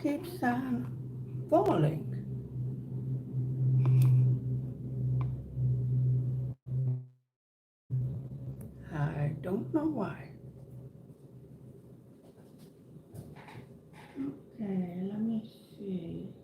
keeps falling. I don't know why. Okay, let me see.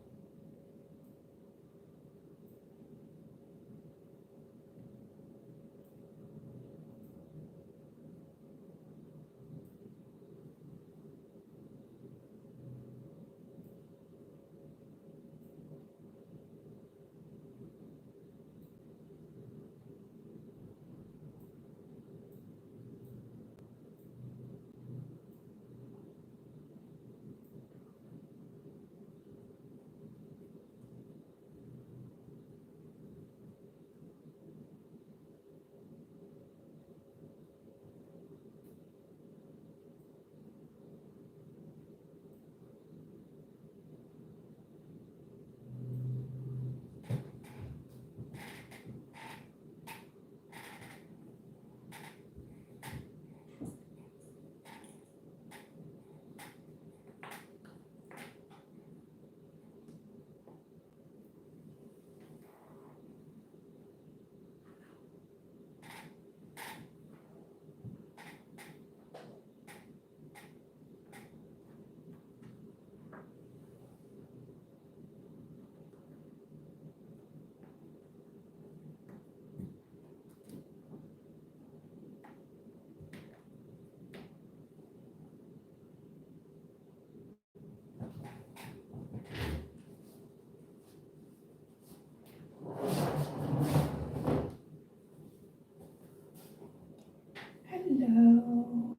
Hello.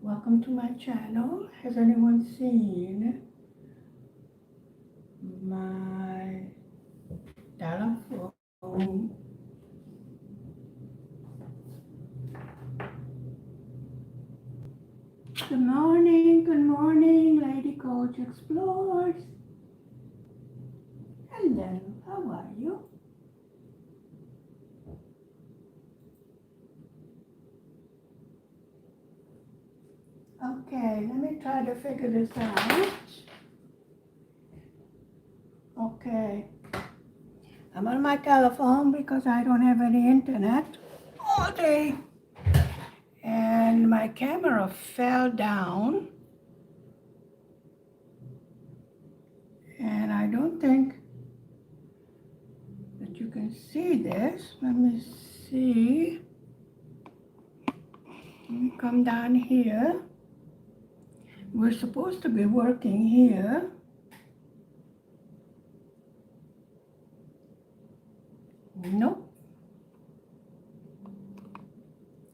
Welcome to my channel. Has anyone seen my telephone? Good morning, Lady Coach Explores. Hello, how are you? Okay, let me try to figure this out. Okay, I'm on my telephone because I don't have any internet all day. And my camera fell down. And I don't think that you can see this. Let me see. Let me come down here. We're supposed to be working here. Nope.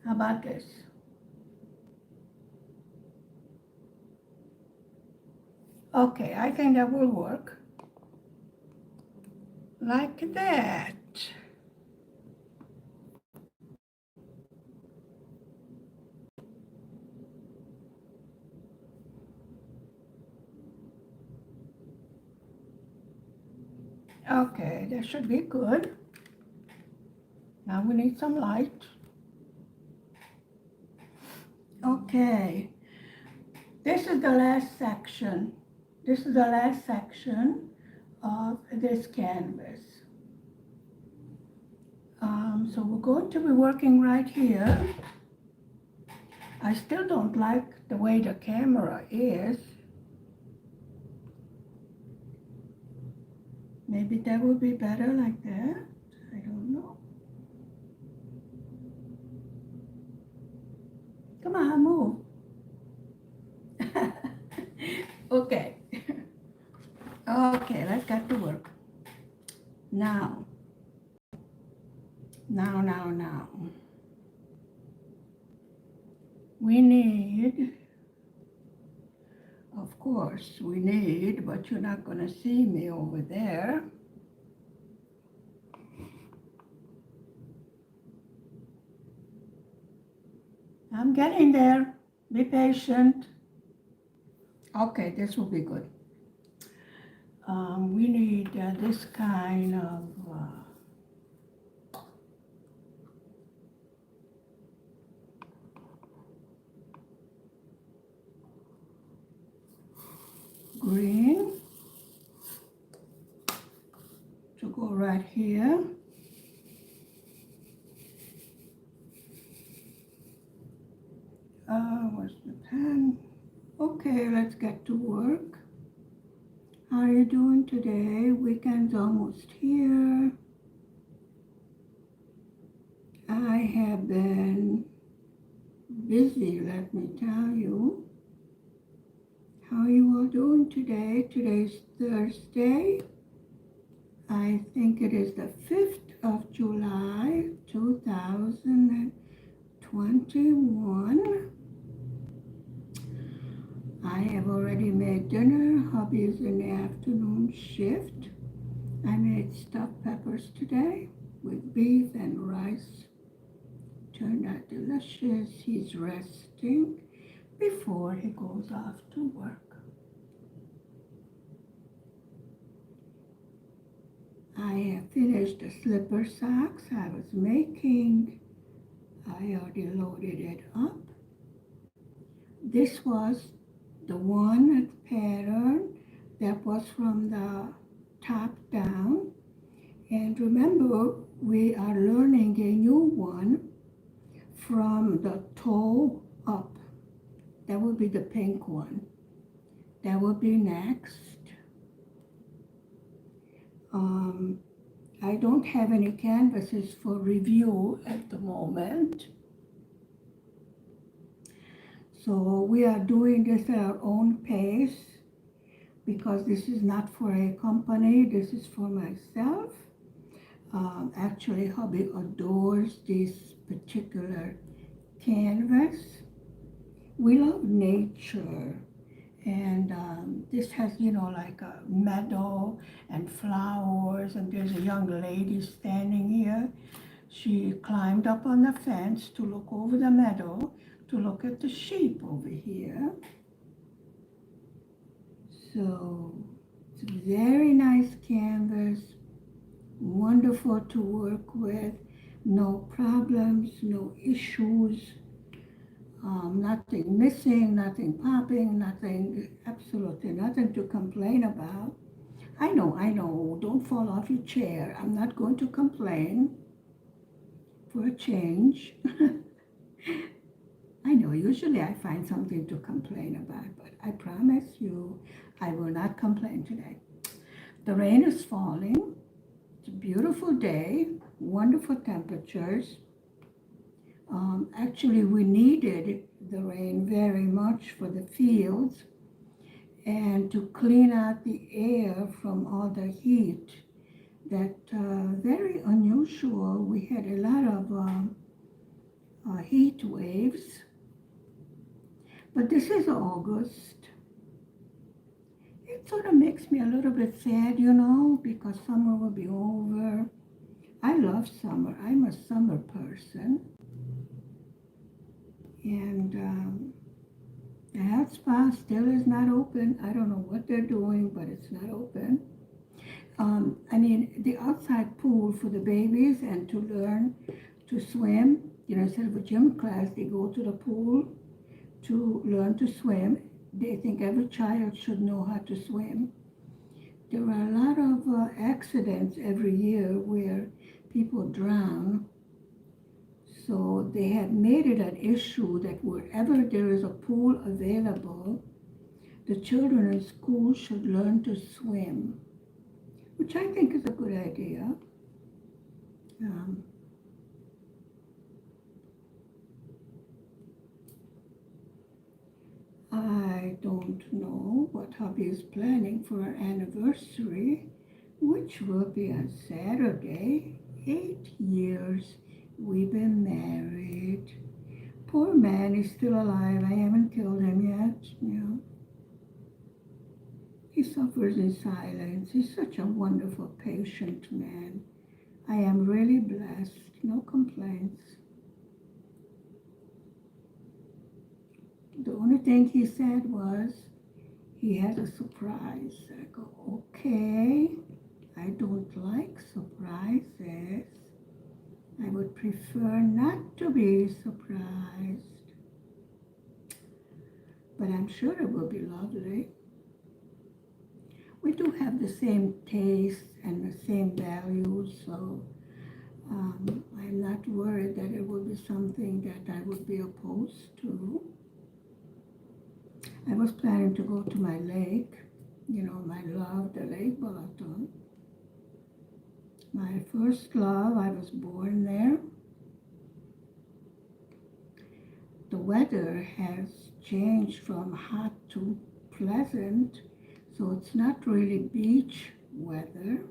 How about this? Okay, I think that will work. Like that. Okay, that should be good. Now we need some light. Okay, this is the last section. This is the last section of this canvas. So we're going to be working right here. I still don't like the way the camera is. Maybe that would be better like that. I don't know. Come on, move. Okay. Okay, let's get to work. Now. We need, of course, but you're not gonna see me over there. I'm getting there. Be patient. Okay, this will be good. We need this kind of green. right here. Where's the pen? Okay, let's get to work. How are you doing today? Weekend's almost here. I have been busy, let me tell you. How are you all doing today? Today's Thursday. I think it is the 5th of July, 2021. I have already made dinner. Hubby is in the afternoon shift. I made stuffed peppers today with beef and rice. Turned out delicious. He's resting before he goes off to work. I have finished the slipper socks I was making. I already loaded it up. This was the one pattern that was from the top down. And remember, we are learning a new one from the toe up. That will be the pink one. That will be next. I don't have any canvases for review at the moment. So we are doing this at our own pace because this is not for a company, this is for myself. Actually, hubby adores this particular canvas. We love nature, and this has, like a meadow and flowers, and there's a young lady standing here. She climbed up on the fence to look over the meadow, to look at the sheep over here. So it's a very nice canvas, wonderful to work with, no problems, no issues, nothing missing, nothing popping, nothing, absolutely nothing to complain about. I know, don't fall off your chair. I'm not going to complain for a change. I know, usually I find something to complain about, but I promise you, I will not complain today. The rain is falling. It's a beautiful day, wonderful temperatures. Actually, we needed the rain very much for the fields and to clean out the air from all the heat. That very unusual. We had a lot of heat waves. But this is August. It sort of makes me a little bit sad, because summer will be over. I love summer. I'm a summer person. And the health spa still is not open. I don't know what they're doing, but it's not open. The outside pool for the babies and to learn to swim, instead of a gym class, they go to the pool to learn to swim. They think every child should know how to swim. There are a lot of accidents every year where people drown. So they have made it an issue that wherever there is a pool available, the children in school should learn to swim, which I think is a good idea. I don't know what hubby is planning for our anniversary, which will be on Saturday. 8 years we've been married. Poor man is still alive. I haven't killed him yet. He suffers in silence. He's such a wonderful, patient man. I am really blessed. No complaints. The only thing he said was he had a surprise. I go, okay, I don't like surprises. I would prefer not to be surprised. But I'm sure it will be lovely. We do have the same taste and the same values, so I'm not worried that it will be something that I would be opposed to. I was planning to go to my lake, my love, the Lake Balaton. My first love, I was born there. The weather has changed from hot to pleasant, so it's not really beach weather.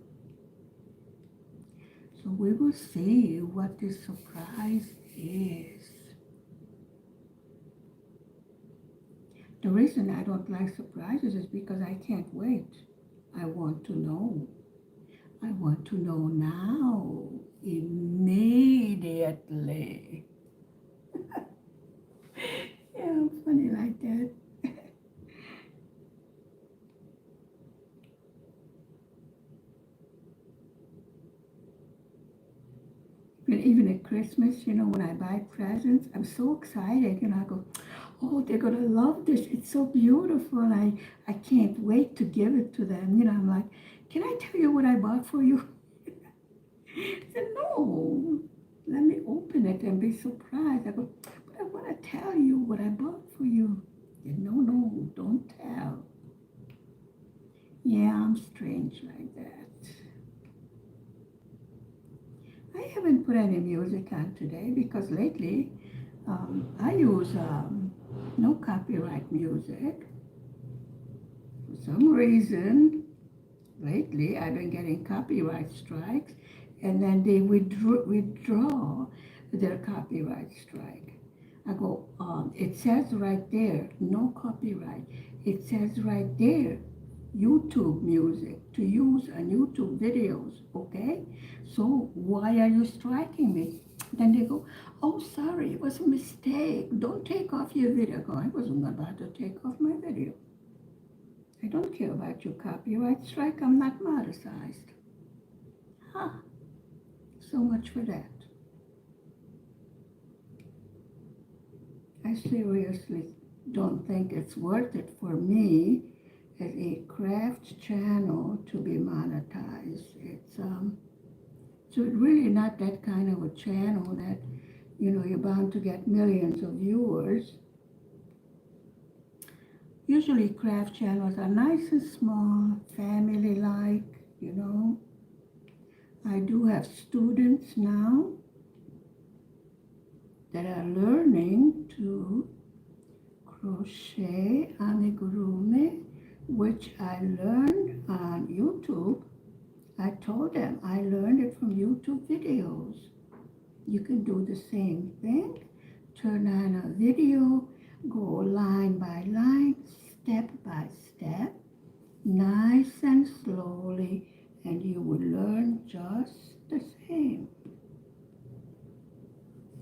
So we will see what this surprise is. The reason I don't like surprises is because I can't wait. I want to know. I want to know now, immediately. Yeah, I'm funny like that. But even at Christmas, when I buy presents, I'm so excited. I go, oh, they're going to love this. It's so beautiful. I can't wait to give it to them. I'm like, can I tell you what I bought for you? I said, no, let me open it and be surprised. I go, but I want to tell you what I bought for you. Said, no, don't tell. Yeah, I'm strange like that. I haven't put any music on today because lately I use no copyright music. For some reason, lately I've been getting copyright strikes, and then they withdraw their copyright strike. I go, it says right there, no copyright. It says right there, YouTube music to use on YouTube videos, okay? So why are you striking me? Then they go, oh, sorry, it was a mistake. Don't take off your video. I go, I wasn't about to take off my video. I don't care about your copyright strike. I'm not monetized. Huh. So much for that. I seriously don't think it's worth it for me as a craft channel to be monetized. So it's really not that kind of a channel that, you're bound to get millions of viewers. Usually craft channels are nice and small, family-like, I do have students now that are learning to crochet amigurumi, which I learned on YouTube. I told them I learned it from YouTube videos. You can do the same thing. Turn on a video, go line by line, step by step, nice and slowly, and you will learn just the same.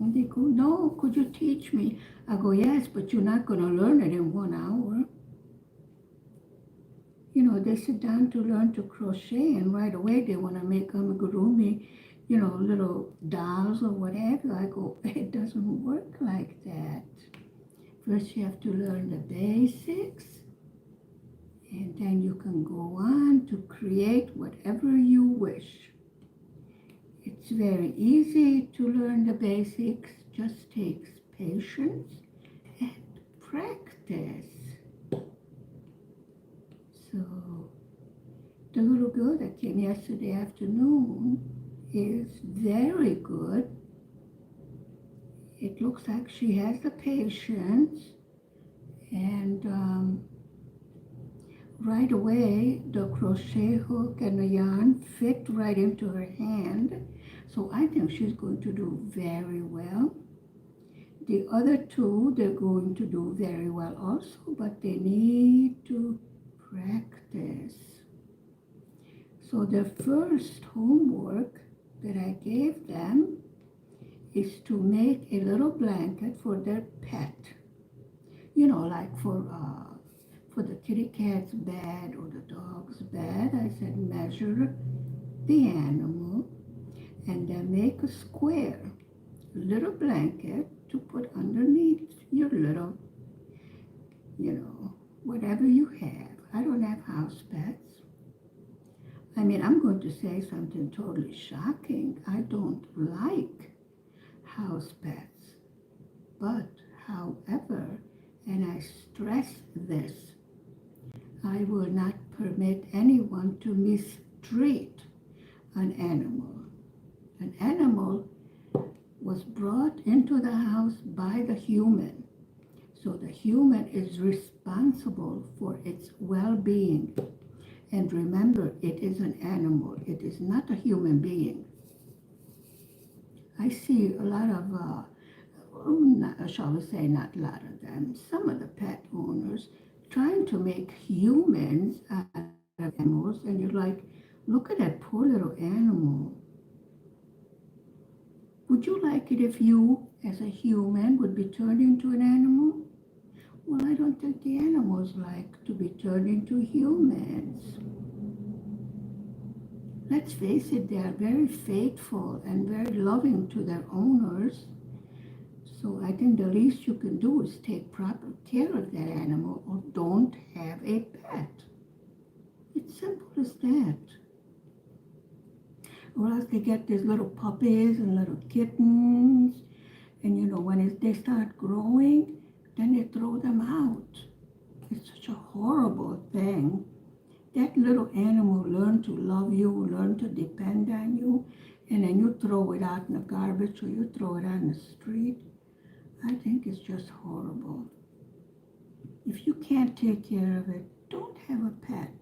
And they go, no, could you teach me? I go, yes, but you're not going to learn it in 1 hour. They sit down to learn to crochet, and right away they want to make amigurumi, little dolls or whatever. I go, it doesn't work like that. First you have to learn the basics, and then you can go on to create whatever you wish. It's very easy to learn the basics, just takes patience and practice. So the little girl that came yesterday afternoon is very good. It looks like she has the patience, and right away the crochet hook and the yarn fit right into her hand. So I think she's going to do very well. The other two, they're going to do very well also, but they need to practice. So the first homework that I gave them is to make a little blanket for their pet. Like for the kitty cat's bed or the dog's bed. I said measure the animal and then make a square little blanket to put underneath your little, whatever you have. I don't have house pets. I mean, I'm going to say something totally shocking. I don't like house pets. But, however, and I stress this, I will not permit anyone to mistreat an animal. An animal was brought into the house by the human. So the human is responsible for its well-being. And remember, it is an animal. It is not a human being. I see a lot of, shall we say, not a lot of them, some of the pet owners trying to make humans out of animals. And you're like, look at that poor little animal. Would you like it if you, as a human, would be turned into an animal? Well, I don't think the animals like to be turned into humans. Let's face it, they are very faithful and very loving to their owners. So I think the least you can do is take proper care of that animal or don't have a pet. It's simple as that. Or else they get these little puppies and little kittens. And when they start growing, then they throw them out. It's such a horrible thing. That little animal learned to love you, learn to depend on you, and then you throw it out in the garbage or you throw it on the street. I think it's just horrible. If you can't take care of it, don't have a pet.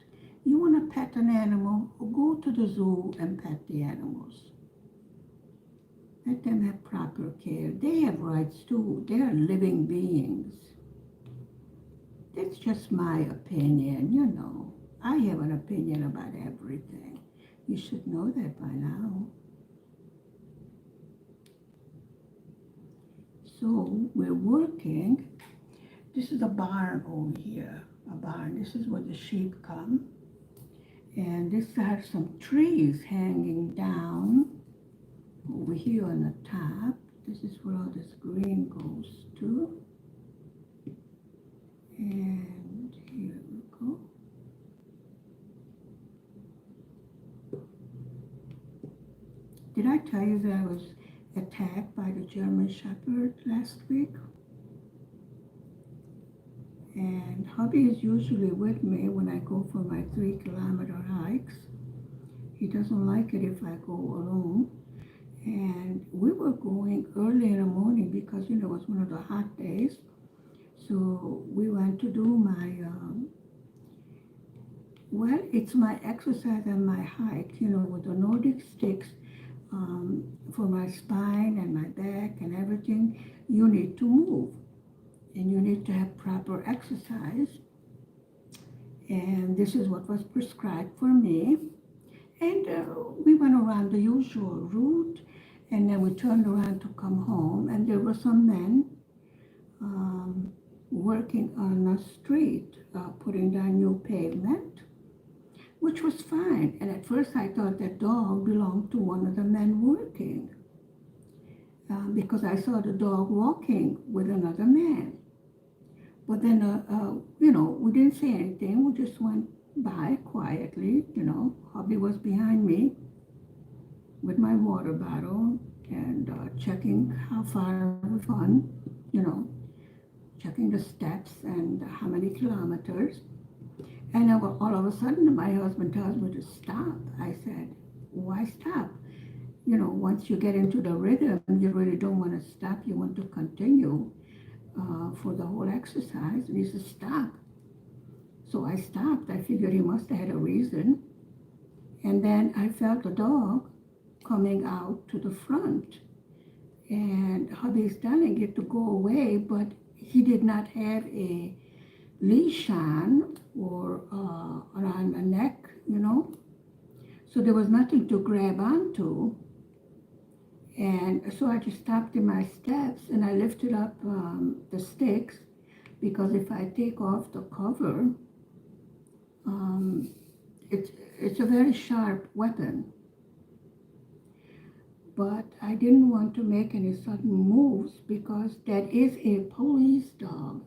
You want to pet an animal, go to the zoo and pet the animals. Let them have proper care. They have rights too. They are living beings. That's just my opinion. I have an opinion about everything. You should know that by now. So we're working. This is a barn over here. A barn. This is where the sheep come. And this has some trees hanging down over here on the top. This is where all this green goes to. And here we go. Did I tell you that I was attacked by the German Shepherd last week? And hubby is usually with me when I go for my 3-kilometer hikes. He doesn't like it if I go alone. And we were going early in the morning because, it was one of the hot days. So we went to do my, it's my exercise and my hike, with the Nordic sticks. For my spine and my back and everything, you need to move. And you need to have proper exercise. And this is what was prescribed for me. And we went around the usual route, and then we turned around to come home, and there were some men working on the street, putting down new pavement, which was fine. And at first I thought that dog belonged to one of the men working, because I saw the dog walking with another man. But then, we didn't say anything. We just went by quietly, Hubby was behind me with my water bottle and checking how far we've gone, checking the steps and how many kilometers. And then all of a sudden, my husband tells me to stop. I said, why stop? Once you get into the rhythm, you really don't want to stop. You want to continue for the whole exercise. And he said, stop. So I stopped. I figured he must have had a reason. And then I felt the dog coming out to the front. And hubby's telling it to go away, but he did not have a leash on or around the neck, So there was nothing to grab onto. And so I just stopped in my steps and I lifted up the sticks, because if I take off the cover, it's a very sharp weapon. But I didn't want to make any sudden moves because that is a police dog.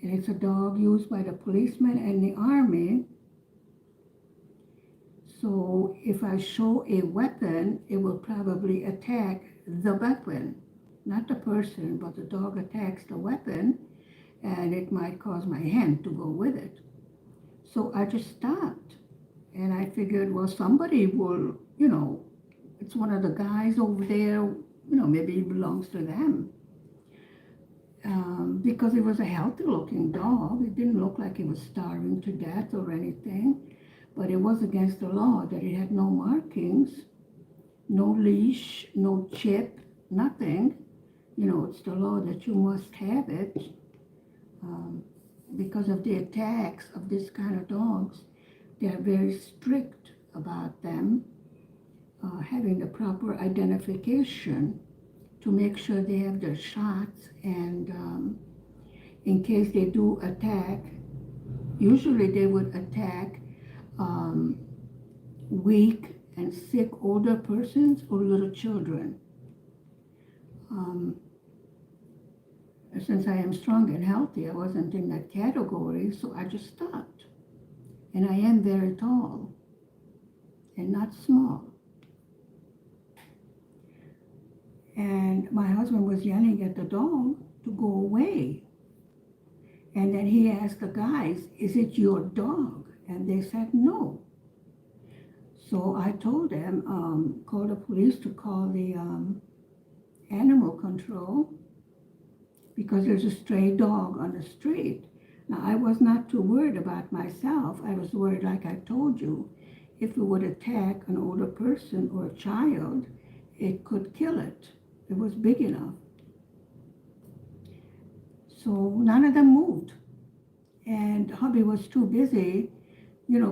And it's a dog used by the policemen and the army. So if I show a weapon, it will probably attack the weapon, not the person, but the dog attacks the weapon, and it might cause my hand to go with it. So I just stopped, and I figured, well, somebody will, it's one of the guys over there, maybe it belongs to them. Because it was a healthy looking dog. It didn't look like it was starving to death or anything, but it was against the law that it had no markings, no leash, no chip, nothing. It's the law that you must have it. Because of the attacks of this kind of dogs, they are very strict about them having the proper identification to make sure they have their shots, and in case they do attack, usually they would attack weak and sick older persons or little children. Since I am strong and healthy, I wasn't in that category, so I just stopped. And I am very tall and not small. And my husband was yelling at the dog to go away. And then he asked the guys, "Is it your dog?" And they said no. So I told them, call the police to call the animal control, because there's a stray dog on the street. Now, I was not too worried about myself. I was worried, like I told you, if it would attack an older person or a child, it could kill it. It was big enough. So none of them moved. And hubby was too busy,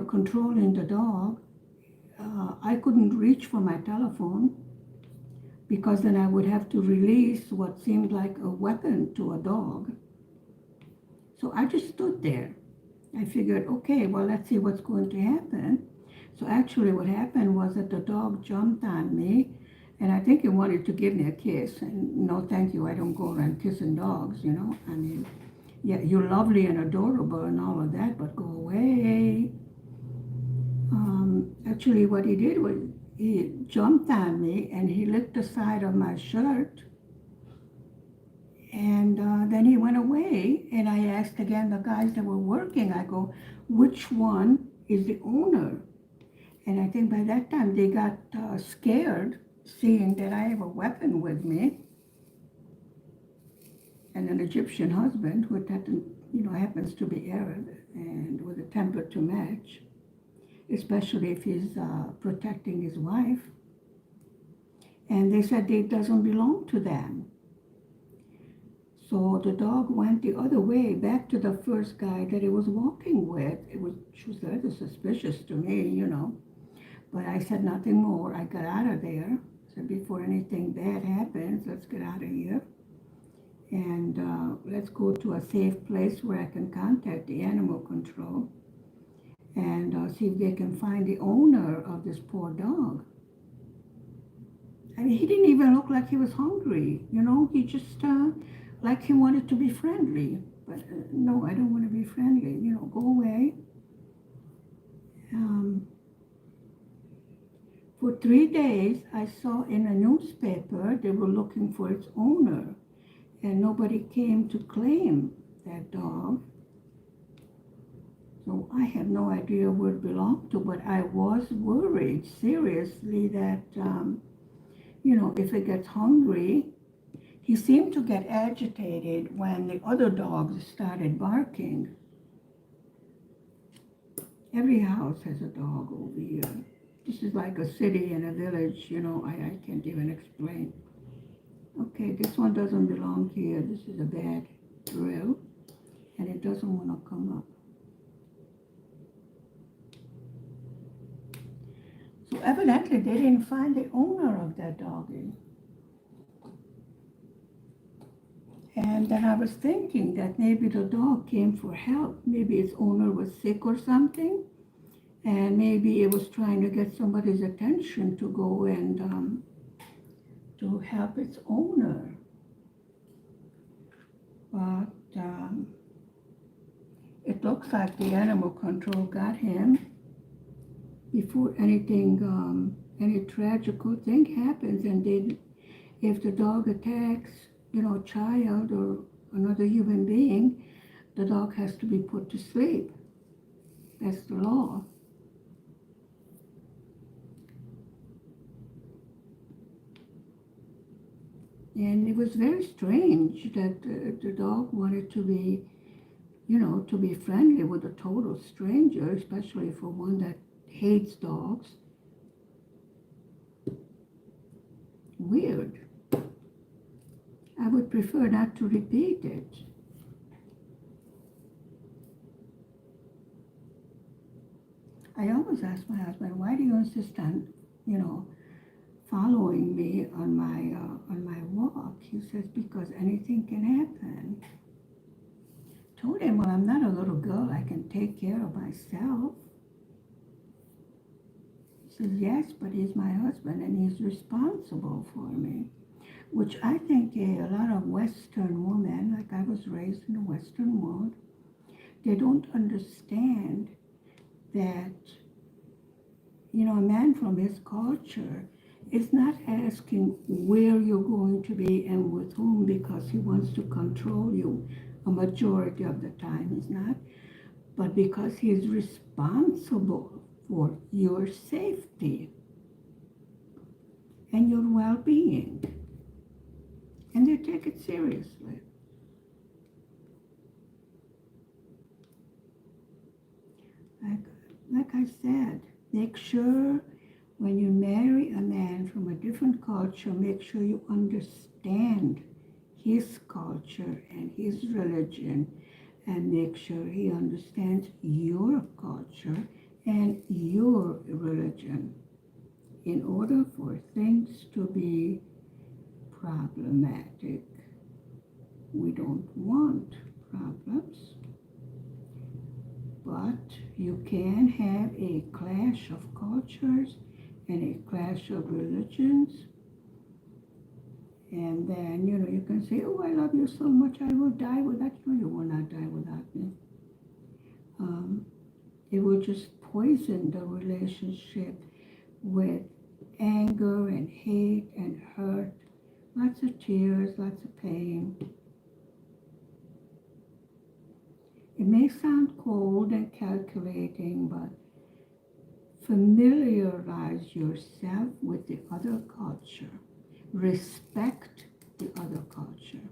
controlling the dog. I couldn't reach for my telephone, because then I would have to release what seemed like a weapon to a dog. So I just stood there. I figured, okay, well, let's see what's going to happen. So actually what happened was that the dog jumped on me, and I think he wanted to give me a kiss. And no, thank you, I don't go around kissing dogs, I mean, yeah, you're lovely and adorable and all of that, but go away. Actually what he did was, he jumped on me and he licked the side of my shirt, and then he went away. And I asked again the guys that were working, I go, which one is the owner? And I think by that time they got scared, seeing that I have a weapon with me and an Egyptian husband who happens to be Arab and with a temper to match, especially if he's protecting his wife. And they said it doesn't belong to them. So the dog went the other way, back to the first guy that he was walking with. She was rather suspicious to me, But I said nothing more. I got out of there. I said, before anything bad happens, let's get out of here. And let's go to a safe place where I can contact the animal control and see if they can find the owner of this poor dog. I mean, he didn't even look like he was hungry, he just, like he wanted to be friendly. But no, I don't want to be friendly, go away. For 3 days, I saw in a newspaper they were looking for its owner, and nobody came to claim that dog. So I have no idea where it belonged to, but I was worried seriously that, if it gets hungry. He seemed to get agitated when the other dogs started barking. Every house has a dog over here. This is like a city and a village, I can't even explain. Okay, this one doesn't belong here. This is a bad drill, and it doesn't want to come up. So evidently they didn't find the owner of that doggy. And then I was thinking that maybe the dog came for help. Maybe its owner was sick or something, and maybe it was trying to get somebody's attention to go and to help its owner. But it looks like the animal control got him, before any tragical thing happens. And then if the dog attacks, a child or another human being, the dog has to be put to sleep. That's the law. And it was very strange that the dog wanted to be, to be friendly with a total stranger, especially for one that hates dogs. Weird. I would prefer not to repeat it. I always ask my husband, why do you insist on, following me on my walk? He says, because anything can happen. Told him, well, I'm not a little girl. I can take care of myself. He says, yes, but he's my husband and he's responsible for me. Which I think a lot of Western women, like I was raised in the Western world, they don't understand that, a man from his culture is not asking where you're going to be and with whom because he wants to control you. A majority of the time he's not, but because he is responsible for your safety and your well-being. And they take it seriously. Like I said, make sure when you marry a man from a different culture, make sure you understand his culture and his religion, and make sure he understands your culture and your religion in order for things to be problematic. We don't want problems, but you can have a clash of cultures and a clash of religions. And then, you can say, oh, I love you so much, I will die without you. You will not die without me. It will just poison the relationship with anger and hate and hurt, lots of tears, lots of pain. It may sound cold and calculating, but familiarize yourself with the other culture. Respect the other culture.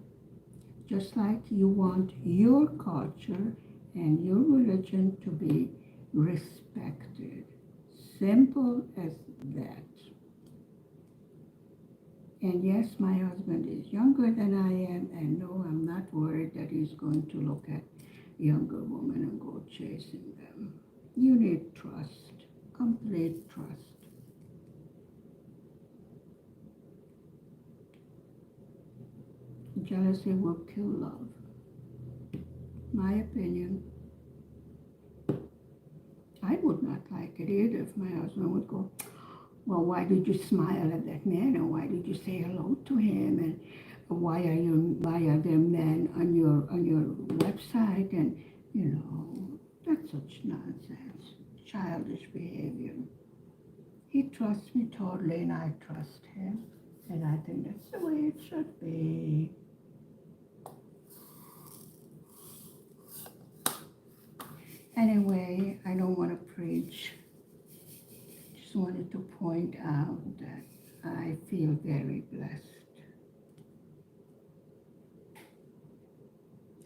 Just like you want your culture and your religion to be respected. Simple as that. And yes, my husband is younger than I am, and no, I'm not worried that he's going to look at younger women and go chasing them. You need trust, complete trust. Jealousy will kill love. My opinion. I would not like it either if my husband would go, well, why did you smile at that man? And why did you say hello to him? And why are there men on your website? And that's such nonsense, childish behavior. He trusts me totally, and I trust him, and I think that's the way it should be. Anyway, I don't want to preach. Just wanted to point out that I feel very blessed.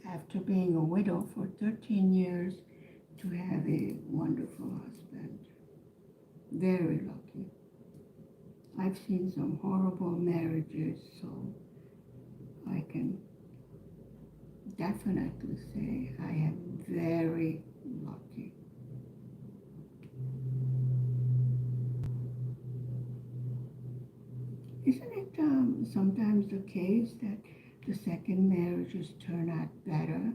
After being a widow for 13 years, to have a wonderful husband. Very lucky. I've seen some horrible marriages, so I can definitely say I am very lucky. Isn't it sometimes the case that the second marriages turn out better?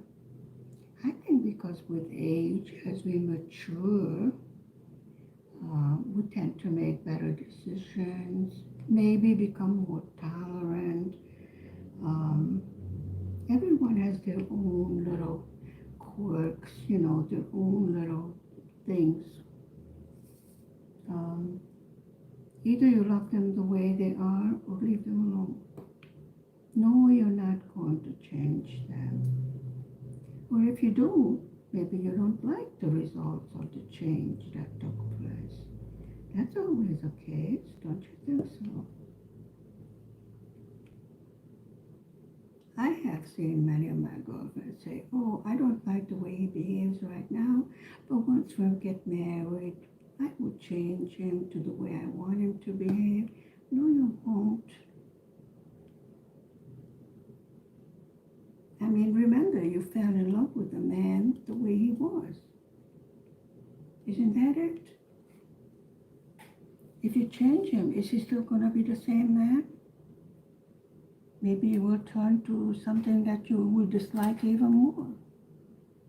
I think because with age, as we mature, we tend to make better decisions, maybe become more tolerant. Everyone has their own little quirks, their own little things. either you love them the way they are or leave them alone. No, you're not going to change them. Or if you do, maybe you don't like the results of the change that took place. That's always the case, don't you think so? I have seen many of my girlfriends say, oh, I don't like the way he behaves right now, but once we get married, I will change him to the way I want him to behave. No, you won't. I mean, remember, you fell in love with the man the way he was. Isn't that it? If you change him, is he still going to be the same man? Maybe he will turn to something that you will dislike even more.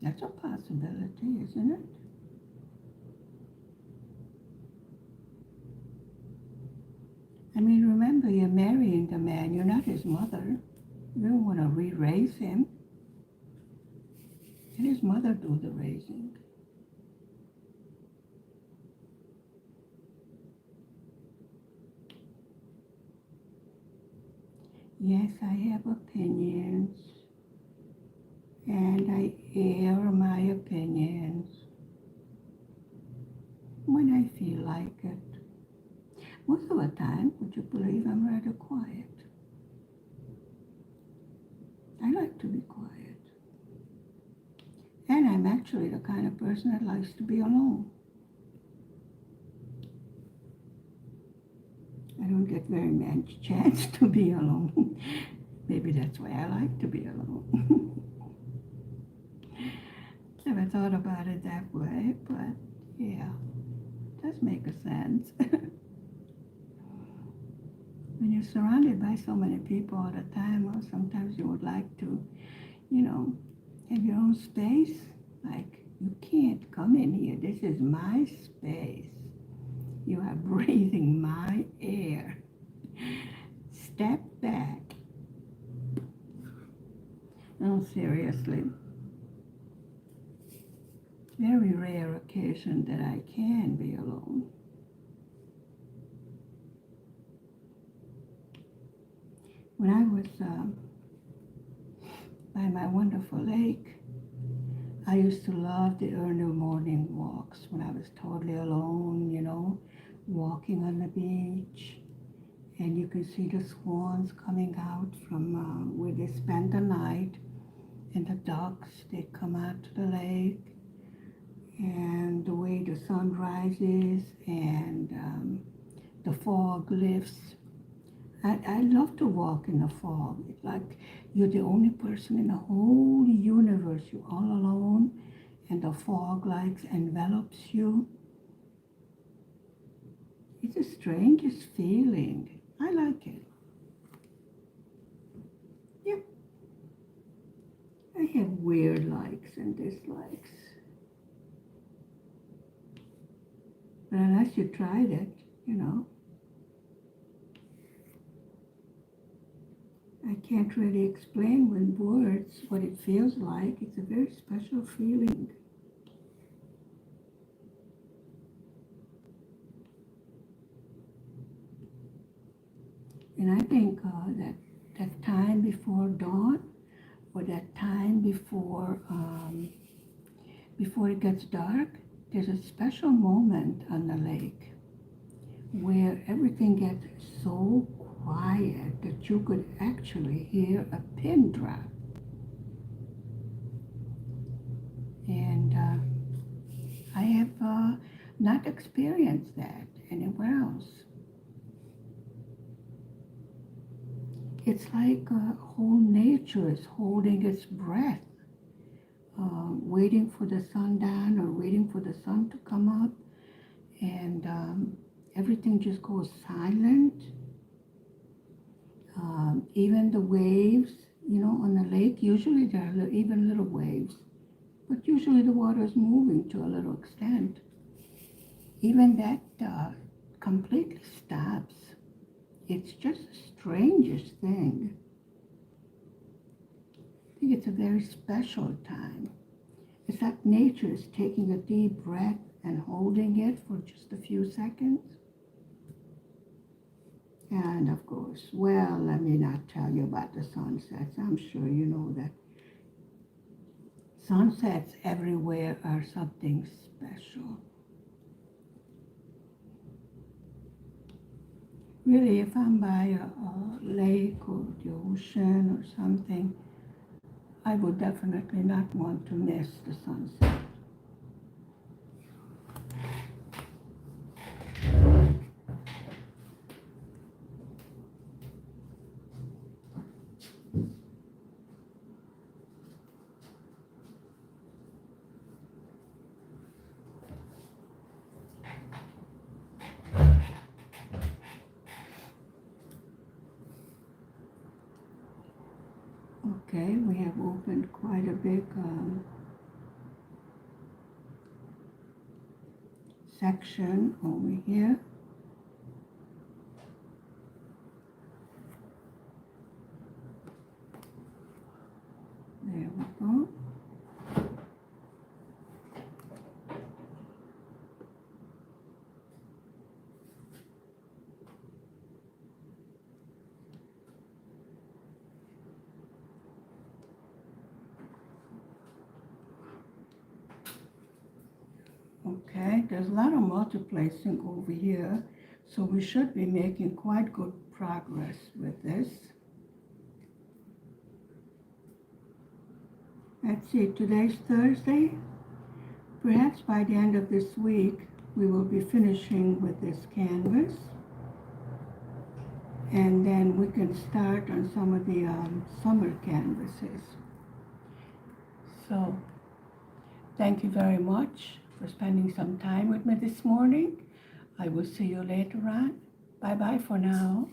That's a possibility, isn't it? I mean, remember, you're marrying the man. You're not his mother. You don't want to re-raise him. Let his mother do the raising. Yes, I have opinions, and I air my opinions when I feel like it. Most of the time, would you believe, I'm rather quiet. I like to be quiet. And I'm actually the kind of person that likes to be alone. I don't get very much chance to be alone. Maybe that's why I like to be alone. Never thought about it that way, but yeah, it does make a sense. When you're surrounded by so many people all the time, or sometimes you would like to, have your own space. Like, you can't come in here. This is my space. You are breathing my air. Step back. No, seriously. Very rare occasion that I can be alone. When I was by my wonderful lake, I used to love the early morning walks when I was totally alone, walking on the beach. And you can see the swans coming out from where they spend the night. And the ducks, they come out to the lake. And the way the sun rises and the fog lifts. I love to walk in the fog. It's like you're the only person in the whole universe. You're all alone, and the fog envelops you. It's the strangest feeling. I like it. Yep. I have weird likes and dislikes. But unless you tried it, I can't really explain with words what it feels like. It's a very special feeling. And I think that time before dawn, or that time before it gets dark, there's a special moment on the lake where everything gets so quiet that you could actually hear a pin drop. And I have not experienced that anywhere else. It's like whole nature is holding its breath, waiting for the sundown or waiting for the sun to come up, and everything just goes silent. Even the waves, on the lake, usually there are even little waves, but usually the water is moving to a little extent. Even that completely stops. It's just the strangest thing. I think it's a very special time. It's like nature is taking a deep breath and holding it for just a few seconds. And of course, well, let me not tell you about the sunsets. I'm sure you know that sunsets everywhere are something special. Really, if I'm by a lake or the ocean or something, I would definitely not want to miss the sunset. Okay, we have opened quite a big section over here. There we go. Okay, there's a lot of multiplacing over here, so we should be making quite good progress with this. Let's see, today's Thursday. Perhaps by the end of this week, we will be finishing with this canvas. And then we can start on some of the summer canvases. So, thank you very much for spending some time with me this morning. I will see you later on. Bye-bye for now.